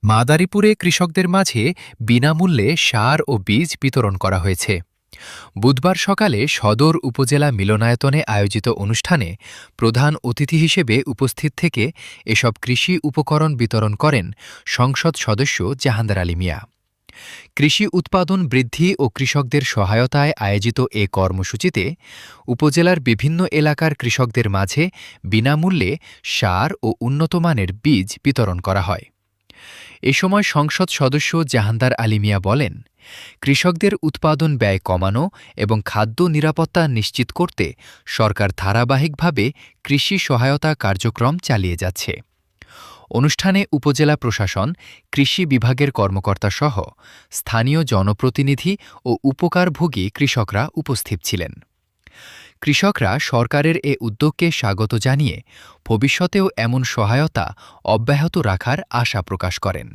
মাদারীপুরে কৃষকদের মাঝে বিনামূল্যে সার ও বীজ বিতরণ করা হয়েছে। বুধবার সকালে সদর উপজেলা মিলনায়তনে আয়োজিত অনুষ্ঠানে প্রধান অতিথি হিসেবে উপস্থিত থেকে এসব কৃষি উপকরণ বিতরণ করেন সংসদ সদস্য জাহাঙ্গীর আলী মিয়া। কৃষি উৎপাদন বৃদ্ধি ও কৃষকদের সহায়তায় আয়োজিত এ কর্মসূচিতে উপজেলার বিভিন্ন এলাকার কৃষকদের মাঝে বিনামূল্যে সার ও উন্নতমানের বীজ বিতরণ করা হয়। এ সময় সংসদ সদস্য জাহাঙ্গীর আলী মিয়া বলেন, কৃষকদের উৎপাদন ব্যয় কমানো এবং খাদ্য নিরাপত্তা নিশ্চিত করতে সরকার ধারাবাহিকভাবে কৃষি সহায়তা কার্যক্রম চালিয়ে যাচ্ছে। অনুষ্ঠানে উপজেলা প্রশাসন, কৃষি বিভাগের কর্মকর্তাসহ স্থানীয় জনপ্রতিনিধি ও উপকারভোগী কৃষকরা উপস্থিত ছিলেন। কৃষকরা সরকারের এ উদ্যোগকে স্বাগত জানিয়ে ভবিষ্যতেও এমন সহায়তা অব্যাহত রাখার আশা প্রকাশ করেন।